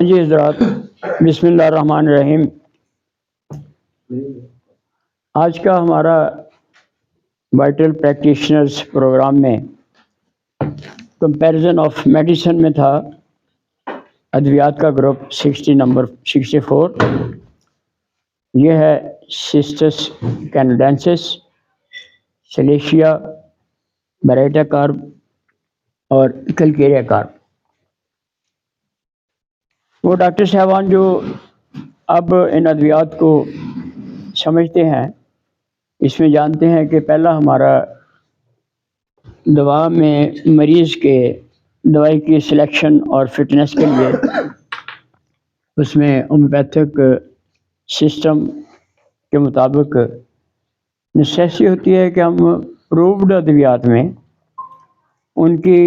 جی حضرات، بسم اللہ الرحمن الرحیم۔ آج کا ہمارا وائٹل پریکٹیشنرز پروگرام میں کمپیریزن آف میڈیسن میں تھا ادویات کا گروپ 64۔ یہ ہے سسٹس کینیڈینسس، سلیشیا، بریٹا کارب اور کلکیریا کارب۔ وہ ڈاکٹر صاحبان جو اب ان ادویات کو سمجھتے ہیں، اس میں جانتے ہیں کہ پہلا ہمارا دوا میں مریض کے دوائی کی سلیکشن اور فٹنس کے لیے اس میں ہومیوپیتھک سسٹم کے مطابق نیسیسٹی ہوتی ہے کہ ہم پرووڈ ادویات میں ان کی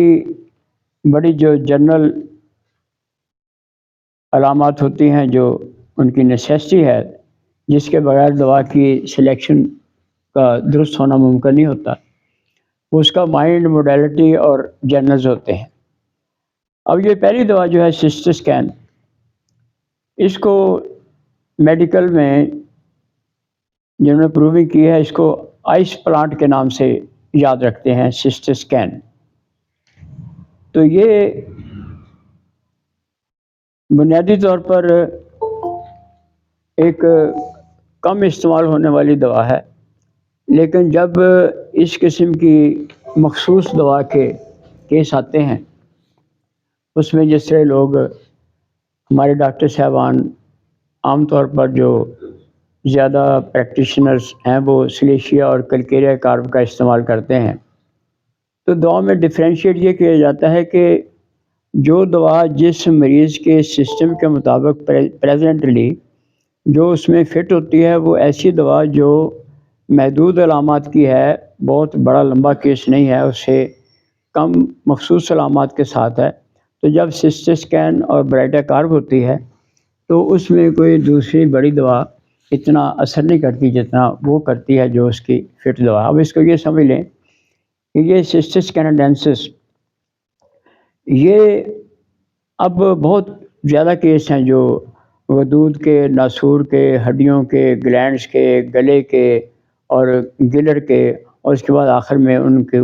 بڑی جو جنرل علامات ہوتی ہیں، جو ان کی نیسیسٹی ہے، جس کے بغیر دوا کی سلیکشن کا درست ہونا ممکن نہیں ہوتا، اس کا مائنڈ، موڈیلٹی اور جرنلز ہوتے ہیں۔ اب یہ پہلی دوا جو ہے سسٹسکین، اس کو میڈیکل میں جنہوں نے پروونگ کی ہے اس کو آئس پلانٹ کے نام سے یاد رکھتے ہیں، سسٹسکین۔ تو یہ بنیادی طور پر ایک کم استعمال ہونے والی دوا ہے، لیکن جب اس قسم کی مخصوص دوا کے کیس آتے ہیں، اس میں جس طرح لوگ ہمارے ڈاکٹر صاحبان عام طور پر جو زیادہ پریکٹیشنرز ہیں وہ سلیشیا اور کلکیریا کارب کا استعمال کرتے ہیں، تو دوا میں ڈفرینشیٹ یہ کیا جاتا ہے کہ جو دوا جس مریض کے سسٹم کے مطابق پریزنٹلی جو اس میں فٹ ہوتی ہے، وہ ایسی دوا جو محدود علامات کی ہے، بہت بڑا لمبا کیس نہیں ہے، اس سے کم مخصوص علامات کے ساتھ ہے۔ تو جب سسٹسکین اور بریٹا کارب ہوتی ہے تو اس میں کوئی دوسری بڑی دوا اتنا اثر نہیں کرتی جتنا وہ کرتی ہے جو اس کی فٹ دوا۔ اب اس کو یہ سمجھ لیں کہ یہ سسٹس کینیڈینسس، یہ اب بہت زیادہ کیس ہیں جو غدود کے، ناسور کے، ہڈیوں کے، گلینڈز کے، گلے کے اور گلر کے، اور اس کے بعد آخر میں ان کے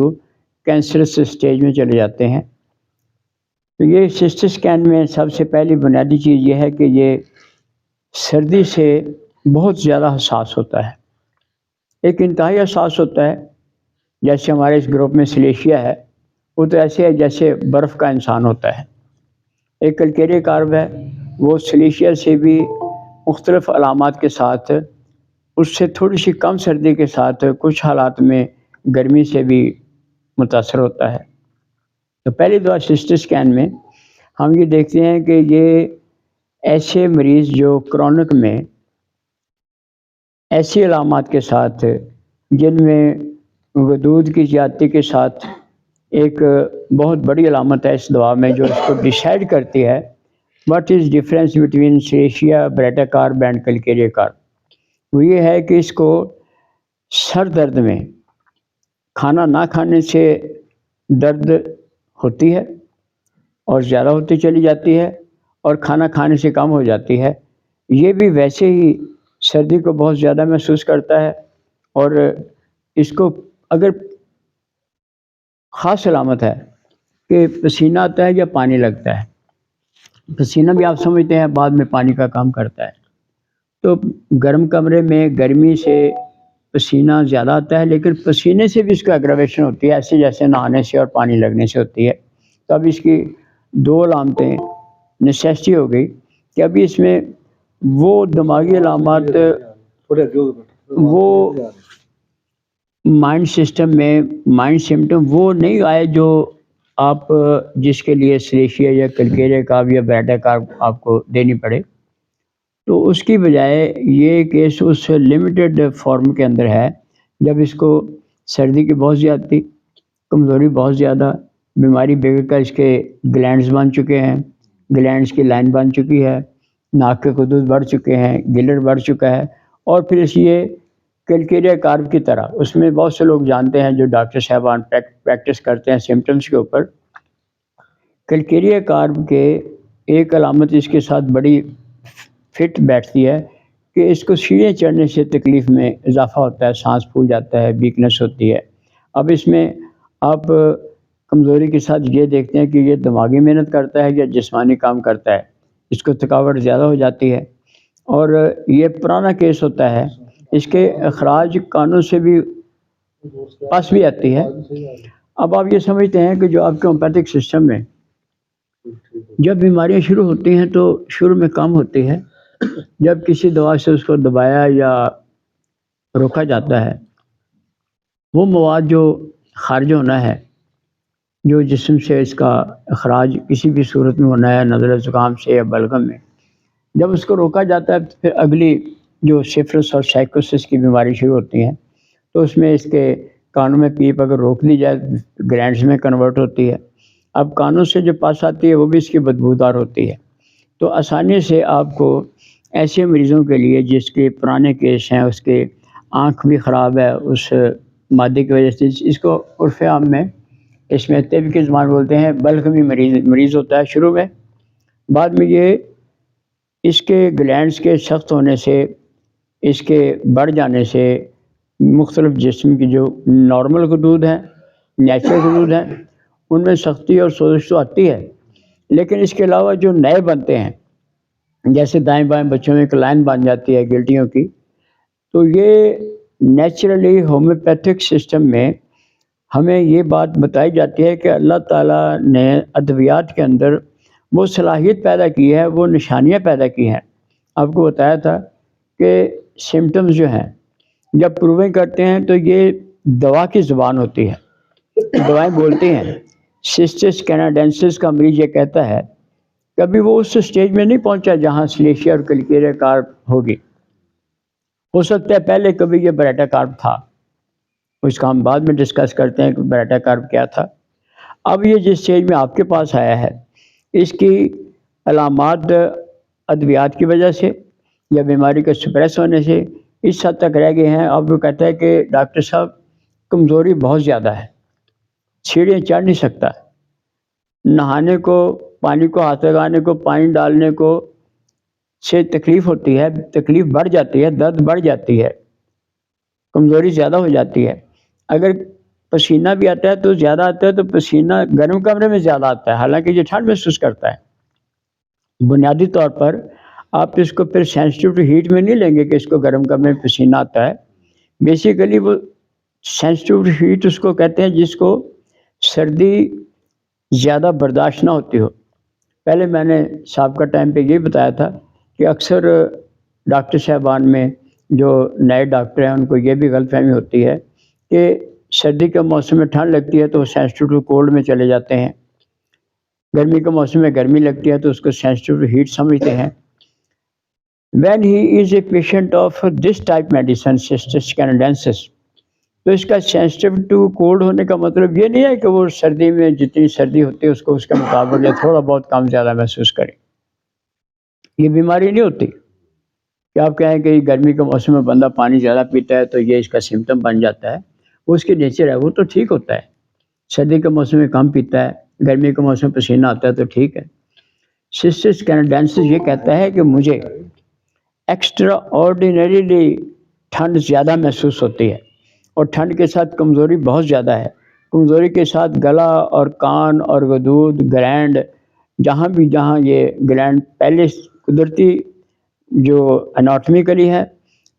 کینسرس اسٹیج میں چلے جاتے ہیں۔ تو یہ سسٹسکین میں سب سے پہلی بنیادی چیز یہ ہے کہ یہ سردی سے بہت زیادہ حساس ہوتا ہے، ایک انتہائی حساس ہوتا ہے۔ جیسے ہمارے اس گروپ میں سلیشیا ہے، وہ تو ایسے ہے جیسے برف کا انسان ہوتا ہے۔ ایک کلکیریا کارب ہے، وہ سلیشیا سے بھی مختلف علامات کے ساتھ، اس سے تھوڑی سی کم سردی کے ساتھ کچھ حالات میں گرمی سے بھی متاثر ہوتا ہے۔ تو پہلی دوا سسٹسکین میں ہم یہ دیکھتے ہیں کہ یہ ایسے مریض جو کرونک میں ایسی علامات کے ساتھ جن میں غدود کی زیادتی کے ساتھ ایک بہت بڑی علامت ہے اس دوا میں، جو اس کو ڈیسائیڈ کرتی ہے what is difference between silicea, baryta carb and calcarea carb, وہ یہ ہے کہ اس کو سر درد میں کھانا نہ کھانے سے درد ہوتی ہے اور زیادہ ہوتی چلی جاتی ہے، اور کھانا کھانے سے کم ہو جاتی ہے۔ یہ بھی ویسے ہی سردی کو بہت زیادہ محسوس کرتا ہے، اور اس کو اگر خاص علامت ہے کہ پسینہ آتا ہے یا پانی لگتا ہے۔ پسینہ بھی آپ سمجھتے ہیں بعد میں پانی کا کام کرتا ہے، تو گرم کمرے میں گرمی سے پسینہ زیادہ آتا ہے، لیکن پسینے سے بھی اس کا اگراویشن ہوتی ہے، ایسے جیسے نہانے سے اور پانی لگنے سے ہوتی ہے۔ تو اب اس کی دو علامتیں نیسیسٹی ہو گئی کہ ابھی اس میں وہ دماغی علامات، وہ مائنڈ سسٹم میں مائنڈ سمٹم وہ نہیں آئے جو آپ جس کے لیے سلیشیا یا کلکیریا کارب یا بریٹا کارب آپ کو دینی پڑے۔ تو اس کی بجائے یہ کیس اس لمیٹڈ فارم کے اندر ہے جب اس کو سردی کی بہت زیادتی، کمزوری بہت زیادہ، بیماری بگڑ کر اس کے گلینڈز بن چکے ہیں، گلینڈز کی لائن بن چکی ہے، ناک کے خطوط بڑھ چکے ہیں، گلر بڑھ چکا ہے، اور پھر اس یہ کلکیریا کارب کی طرح اس میں بہت سے لوگ جانتے ہیں جو ڈاکٹر صاحبان پریکٹس کرتے ہیں سمٹمز کے اوپر، کلکیریا کارب کے ایک علامت اس کے ساتھ بڑی فٹ بیٹھتی ہے کہ اس کو سیڑھیاں چڑھنے سے تکلیف میں اضافہ ہوتا ہے، سانس پھول جاتا ہے، ویکنس ہوتی ہے۔ اب اس میں آپ کمزوری کے ساتھ یہ دیکھتے ہیں کہ یہ دماغی محنت کرتا ہے یا جسمانی کام کرتا ہے، اس کو تھکاوٹ زیادہ ہو جاتی ہے، اور یہ پرانا کیس ہوتا ہے، اس کے اخراج کانوں سے بھی پاس بھی آتی ہے۔ اب آپ یہ سمجھتے ہیں کہ جو آپ کے ہومیوپیتھک سسٹم میں جب بیماریاں شروع ہوتی ہیں تو شروع میں کم ہوتی ہے، جب کسی دوا سے اس کو دبایا یا روکا جاتا ہے، وہ مواد جو خارج ہونا ہے، جو جسم سے اس کا اخراج کسی بھی صورت میں ہونا ہے، نزلہ زکام سے یا بلغم میں، جب اس کو روکا جاتا ہے تو پھر اگلی جو سفلس اور سائکوسس کی بیماری شروع ہوتی ہیں، تو اس میں اس کے کانوں میں پیپ اگر روک دی جائے گلینڈز میں کنورٹ ہوتی ہے۔ اب کانوں سے جو پاس آتی ہے وہ بھی اس کی بدبودار ہوتی ہے۔ تو آسانی سے آپ کو ایسے مریضوں کے لیے جس کے پرانے کیس ہیں، اس کے آنکھ بھی خراب ہے اس مادے کی وجہ سے، اس کو عرف عام میں اس میں طب کی زبان بولتے ہیں بلغمی مریض ہوتا ہے شروع میں، بعد میں یہ اس کے گلینڈز کے سخت ہونے سے، اس کے بڑھ جانے سے، مختلف جسم کی جو نارمل حدود ہیں، نیچرل حدود ہیں، ان میں سختی اور سوزش تو آتی ہے، لیکن اس کے علاوہ جو نئے بنتے ہیں، جیسے دائیں بائیں بچوں میں ایک لائن بن جاتی ہے گلٹیوں کی، تو یہ نیچرلی ہومیوپیتھک سسٹم میں ہمیں یہ بات بتائی جاتی ہے کہ اللہ تعالیٰ نے ادویات کے اندر وہ صلاحیت پیدا کی ہے، وہ نشانیاں پیدا کی ہیں۔ آپ کو بتایا تھا کہ سمٹمز جو ہیں جب پروونگ کرتے ہیں تو یہ دوا کی زبان ہوتی ہے، دوائیں بولتی ہیں۔ سسٹس کینیڈینسس کا مریض یہ کہتا ہے کبھی وہ اس سٹیج میں نہیں پہنچا جہاں سلیشیا اور کلکیریا کارپ ہوگی، ہو سکتا ہے پہلے کبھی یہ براٹا کارپ تھا، اس کا ہم بعد میں ڈسکس کرتے ہیں کہ براٹا کارپ کیا تھا۔ اب یہ جس اسٹیج میں آپ کے پاس آیا ہے، اس کی علامات ادویات کی وجہ سے یا بیماری کے سپریس ہونے سے اس حد تک رہ گئے ہیں۔ اب وہ کہتا ہے کہ ڈاکٹر صاحب کمزوری بہت زیادہ ہے، سیڑھیاں چڑھ نہیں سکتا، نہانے کو، پانی کو ہاتھ لگانے کو، پانی ڈالنے کو سے تکلیف ہوتی ہے، تکلیف بڑھ جاتی ہے، درد بڑھ جاتی ہے، کمزوری زیادہ ہو جاتی ہے۔ اگر پسینہ بھی آتا ہے تو زیادہ آتا ہے تو پسینہ گرم کمرے میں زیادہ آتا ہے، حالانکہ یہ ٹھنڈ محسوس کرتا ہے۔ بنیادی طور پر آپ اس کو پھر سینسٹیو ٹو ہیٹ میں نہیں لیں گے کہ اس کو گرم کمرے میں پسینہ آتا ہے۔ بیسیکلی وہ سینسٹیو ٹو ہیٹ اس کو کہتے ہیں جس کو سردی زیادہ برداشت نہ ہوتی ہو۔ پہلے میں نے سابقہ ٹائم پہ یہ بتایا تھا کہ اکثر ڈاکٹر صاحبان میں جو نئے ڈاکٹر ہیں ان کو یہ بھی غلط فہمی ہوتی ہے کہ سردی کے موسم میں ٹھنڈ لگتی ہے تو وہ سینسٹیو ٹو کولڈ میں چلے جاتے ہیں، گرمی کے موسم میں گرمی لگتی ہے تو اس کو سینسٹیو ٹو ہیٹ سمجھتے ہیں۔ When he is a patient of this type medicine, Cystis canadensis، تو اس کا سینسٹیو ٹو کولڈ ہونے کا مطلب یہ نہیں ہے کہ وہ سردی میں جتنی سردی ہوتی ہے اس کو اس کے مطابق یا تھوڑا بہت کم زیادہ محسوس کرے۔ یہ بیماری نہیں ہوتی کہ آپ کہیں کہ گرمی کے موسم میں بندہ پانی زیادہ پیتا ہے تو یہ اس کا سمٹم بن جاتا ہے، وہ اس کی نیچر ہے، وہ تو ٹھیک ہوتا ہے۔ سردی کے موسم میں کم پیتا ہے، گرمی کے موسم میں پسینہ آتا ہے تو ٹھیک ہے۔ سسٹس کینیڈینسس یہ کہتا ہے کہ مجھے ایکسٹرا آرڈینریلی ٹھنڈ زیادہ محسوس ہوتی ہے، اور ٹھنڈ کے ساتھ کمزوری بہت زیادہ ہے، کمزوری کے ساتھ گلا اور کان اور غدود گلینڈ، جہاں یہ گلینڈ پہلے قدرتی جو اناٹمیکلی ہے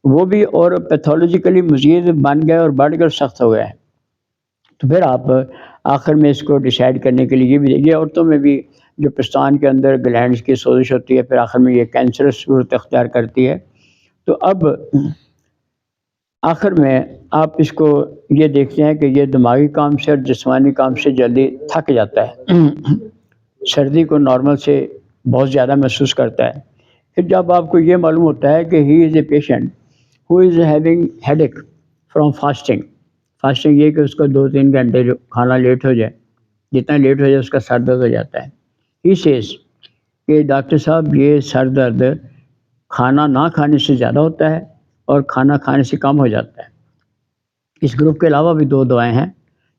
وہ بھی اور پیتھولوجیکلی مزید بن گئے اور بڑھ کر سخت ہو گئے ہیں۔ تو پھر آپ آخر میں اس کو ڈیسائیڈ کرنے کے لیے یہ عورتوں میں بھی جو پستان کے اندر گلینڈز کی سوزش ہوتی ہے، پھر آخر میں یہ کینسرس صورت اختیار کرتی ہے۔ تو اب آخر میں آپ اس کو یہ دیکھتے ہیں کہ یہ دماغی کام سے اور جسمانی کام سے جلدی تھک جاتا ہے، سردی کو نارمل سے بہت زیادہ محسوس کرتا ہے۔ پھر جب آپ کو یہ معلوم ہوتا ہے کہ he is a patient who is having headache from fasting, fasting یہ کہ اس کو 2-3 گھنٹے جو کھانا لیٹ ہو جائے، جتنا لیٹ ہو جائے اس کا سر درد ہو جاتا ہے۔ ہی سیز کہ ڈاکٹر صاحب یہ سر درد کھانا نہ کھانے سے زیادہ ہوتا ہے اور کھانا کھانے سے کم ہو جاتا ہے۔ اس گروپ کے علاوہ بھی 2 دوائیں ہیں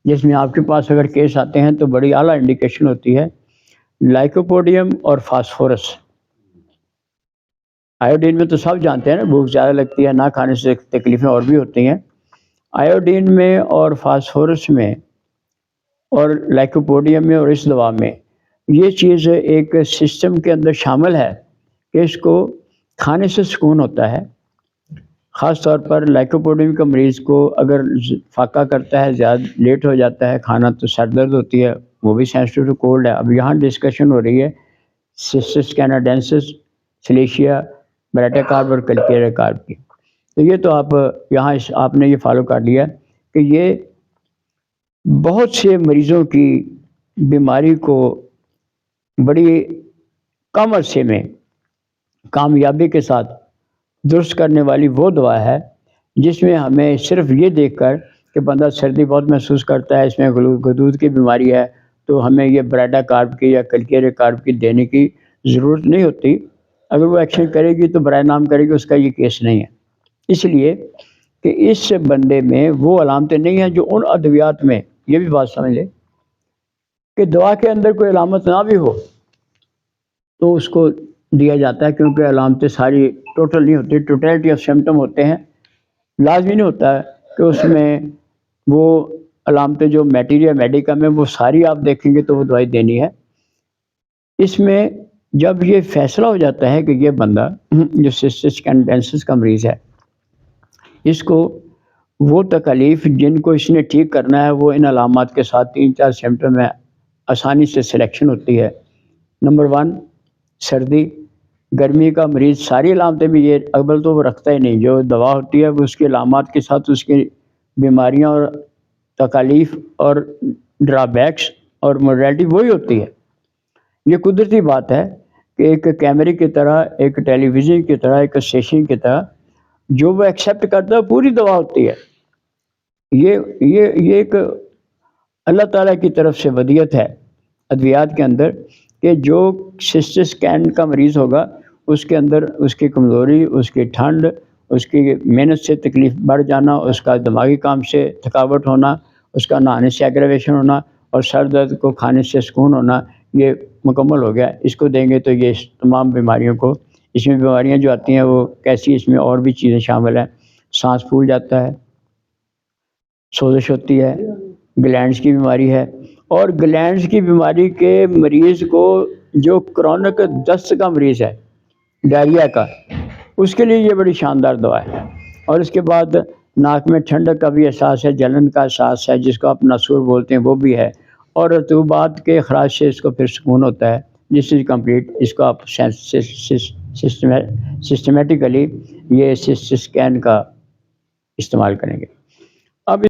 جس میں آپ کے پاس اگر کیس آتے ہیں تو بڑی اعلیٰ انڈیکیشن ہوتی ہے لائکوپوڈیم اور فاسفورس. آیوڈین میں تو سب جانتے ہیں نا، بھوک زیادہ لگتی ہے، نہ کھانے سے تکلیفیں اور بھی ہوتی ہیں. آیوڈین میں اور فاسفورس میں اور لائکوپوڈیم میں اور اس دوا میں یہ چیز ایک سسٹم کے اندر شامل ہے کہ اس کو کھانے سے سکون ہوتا ہے. خاص طور پر لائکوپوڈیم کا مریض کو اگر فاقہ کرتا ہے، زیادہ لیٹ ہو جاتا ہے کھانا تو سر درد ہوتی ہے، وہ بھی سینسٹیو ٹو کولڈ ہے. اب یہاں ڈسکشن ہو رہی ہے سسٹس کیناڈینسس، سلیشیا، براٹاکارپ اور کلکیریا کارپ کی. تو یہ تو آپ یہاں آپ نے یہ فالو کر لیا کہ یہ بہت سے مریضوں کی بیماری کو بڑی کم عرصے میں کامیابی کے ساتھ درست کرنے والی وہ دوا ہے جس میں ہمیں صرف یہ دیکھ کر کہ بندہ سردی بہت محسوس کرتا ہے، اس میں غدود کی بیماری ہے، تو ہمیں یہ براٹاکارپ کی یا کلکیریا کارپ کی دینے کی ضرورت نہیں ہوتی. اگر وہ ایکشن کرے گی تو برائے نام کرے گی، اس کا یہ کیس نہیں ہے. اس لیے کہ اس بندے میں وہ علامتیں نہیں ہیں جو ان ادویات میں، یہ بھی بات سمجھ لیں کہ دوا کے اندر کوئی علامت نہ بھی ہو تو اس کو دیا جاتا ہے، کیونکہ علامتیں ساری ٹوٹل نہیں ہوتی، ٹوٹیلٹی آف سمٹم ہوتے ہیں. لازمی نہیں ہوتا ہے کہ اس میں وہ علامتیں جو میٹیریا میڈیکا میں وہ ساری آپ دیکھیں گے تو وہ دوائی دینی ہے. اس میں جب یہ فیصلہ ہو جاتا ہے کہ یہ بندہ جو سسٹس کیناڈینسس کا مریض ہے، اس کو وہ تکالیف جن کو اس نے ٹھیک کرنا ہے وہ ان علامات کے ساتھ 3-4 سمٹم میں آسانی سے سلیکشن ہوتی ہے. نمبر 1 سردی. گرمی کا مریض ساری علامتیں بھی یہ اول تو وہ رکھتا ہی نہیں، جو دوا ہوتی ہے وہ اس کی علامات کے ساتھ اس کی بیماریاں اور تکالیف اور ڈرا بیکس اور موڈیلٹی وہی ہوتی ہے. یہ قدرتی بات ہے کہ ایک کیمرے کی طرح، ایک ٹیلی ویژن کی طرح، ایک اسٹیشن کی طرح جو وہ ایکسیپٹ کرتا ہے پوری دوا ہوتی ہے. یہ ایک اللہ تعالیٰ کی طرف سے ودیعت ہے ادویات کے اندر کہ جو سسٹس کین کا مریض ہوگا اس کے اندر اس کی کمزوری، اس کی ٹھنڈ، اس کی محنت سے تکلیف بڑھ جانا، اس کا دماغی کام سے تھکاوٹ ہونا، اس کا نہانے سے ایگریویشن ہونا اور سر درد کو کھانے سے سکون ہونا، یہ مکمل ہو گیا. اس کو دیں گے تو یہ تمام بیماریوں کو، اس میں بیماریاں جو آتی ہیں وہ کیسی، اس میں اور بھی چیزیں شامل ہیں. سانس پھول جاتا ہے، سوزش ہوتی ہے، گلینڈز کی بیماری ہے. اور گلینڈز کی بیماری کے مریض کو جو کرونک دست کا مریض ہے، ڈائریا کا، اس کے لیے یہ بڑی شاندار دوا ہے. اور اس کے بعد ناک میں ٹھنڈک کا بھی احساس ہے، جلن کا احساس ہے جس کو آپ ناسور بولتے ہیں وہ بھی ہے، اور رطوبات کے اخراج سے اس کو پھر سکون ہوتا ہے. جس از کمپلیٹ. اس کو آپ سسٹمیٹیکلی یہ سسٹس کین کا استعمال کریں گے.